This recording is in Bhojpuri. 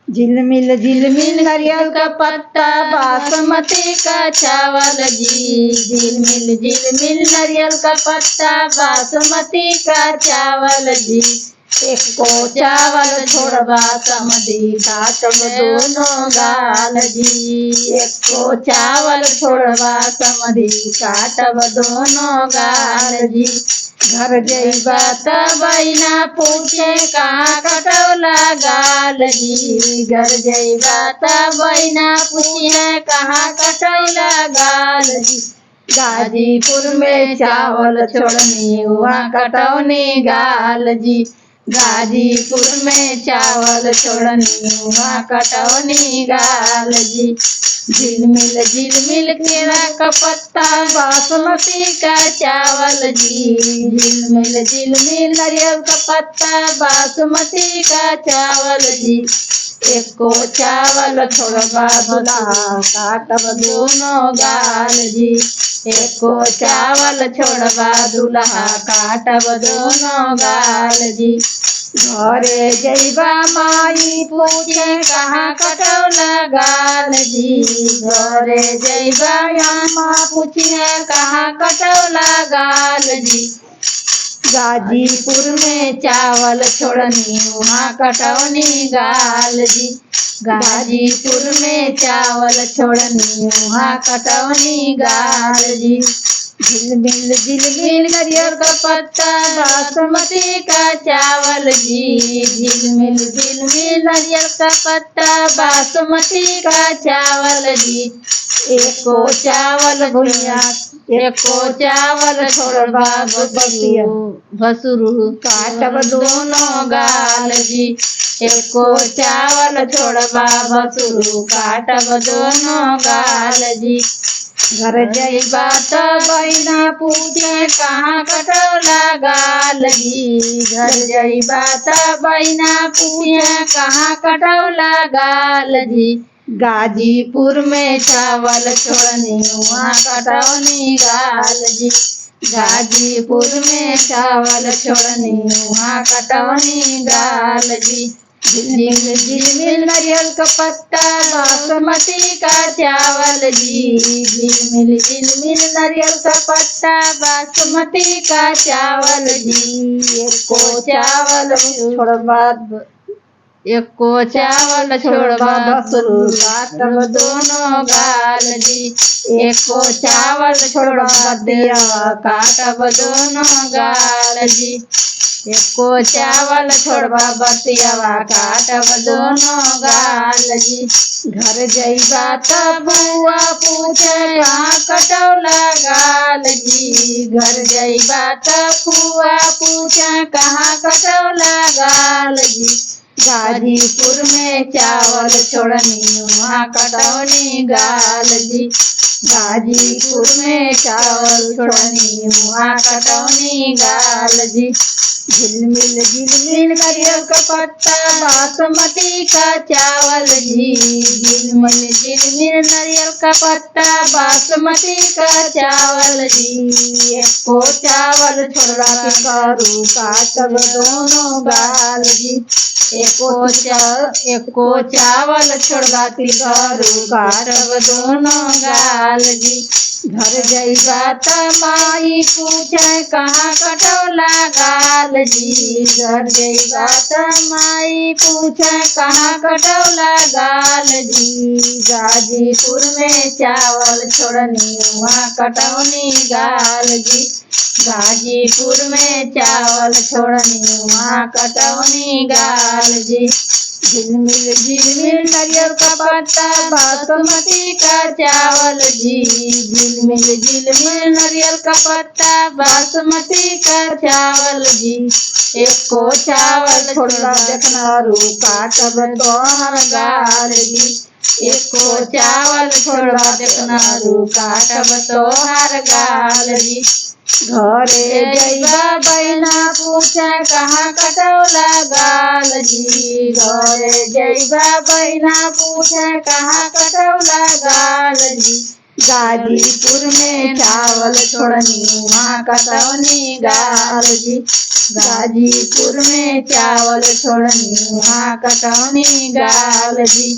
झिलमिल झिलमिल नारियल का पत्ता बासमती का चावल जी। झिलमिल झिलमिल नारियल का पत्ता बासमती का चावल जी। एक को चावल छोड़बा समधी काटब दोनों गाल जी। एक को चावल छोड़बा समधी काटब दोनों गाल जी। घर जइबा त बहिना पूछे कहाँ कटौला गाल जी। घर जइबा त बहिना पूछे कहाँ कटौला गाल जी। गाजीपुर में चावल छोड़नी वहाँ कटौनी गाल जी। गाजीपुर में चावल छोड़नी वहाँ कटौनी गाल जी। झिलमिल झिलमिल केला का पत्ता बासमती का चावल जी। झिलमिल झिलमिल नारियल का पत्ता बासमती का चावल जी। एक को चावल छोड़बा दूल्हा काटब दोनों गाल जी। एक को चावल छोड़बा दूल्हा काटब दोनों गाल जी। घरे जइबा माई पूछे कहाँ कटौला गाल जी। घरे जइबा अम्मा पूछे कहाँ कटौला गाल जी। गाजीपुर में चावल छोड़नी वहाँ कटौनी गाल जी। गाजीपुर में चावल छोड़नी वहाँ कटौनी गाल जी। झिलमिल झिलमिल नारियल का पत्ता बासमती का चावल जी। झिलमिल झिलमिल नारियल का पत्ता बासमती का चावल जी। एक को चावल भुइया एक को चावल छोड़बा भसुरु काटब दोनों गाल जी। एक को चावल छोड़बा भसुरु काटब दोनों गाल जी। घर जइबा त बहिना पूछे कहाँ कटौला गाल जी। घर जइबा त बहिना पूछे कहाँ कटौला गाल जी। गाजीपुर में चावल छोड़नी वहाँ कटौनी गाल जी। गाजीपुर में चावल छोड़नी वहाँ कटौनी गाल जी। झिलमिल झिलमिल नारियल का पत्ता बासमती का चावल जी। झिलमिल झिलमिल नारियल का पत्ता बासमती का चावल जी। एक को चावल छोड़बा भसुरु काटब दोनों गाल जी। एक को चावल छोड़बा दिया काटब दोनों गाल जी। एक को चावल छोड़बा बतियावा काटब दोनों गाल जी। घर जइबा त बुआ पूछे कहाँ कटौला गाल जी। घर जइबा त बुआ पूछे कहाँ कटौला गाल जी। गाजीपुर में चावल छोड़नी वहाँ कटौनी गाल जी। गाजीपुर में चावल छोड़नी वहाँ कटौनी गाल जी। झिलमिल झिलमिल नारियल का पत्ता बासमती का चावल जी। झिलमिल झिलमिल नारियल का पत्ता बासमती का चावल जी। एक को चावल छोड़बा करू काटब दोनों गाल जी। एक को चावल छोड़बा करू काटब दोनों गाल जी। घर जइबा त माई पूछे कहाँ कटौला गाल जी। घर जइबा त माई पूछे कहाँ कटौला गाल जी। गाजीपुर में चावल छोड़नी वहाँ कटौनी गाल जी। गाजीपुर में चावल छोड़नी वहाँ कटौनी गाल जी। झिलमिल झिलमिल नारियल का पत्ता बासमती का चावल जी। झिलमिल झिलमिल नारियल का पत्ता बासमती का चावल जी। एक को चावल छोड़बा देखना रू काटब तोहर गाल जी। एक को चावल छोड़बा देखना रू काटब तोहर गाल जी। घरे जइबा बहिना पूछे कहाँ कटौला गाल जी। घरे जइबा बहिना पूछे कहाँ कटौला गाल जी। गाजीपुर में चावल छोड़नी वहाँ कटौनी गाल जी। गाजीपुर में चावल छोड़नी वहाँ कटौनी गाल जी।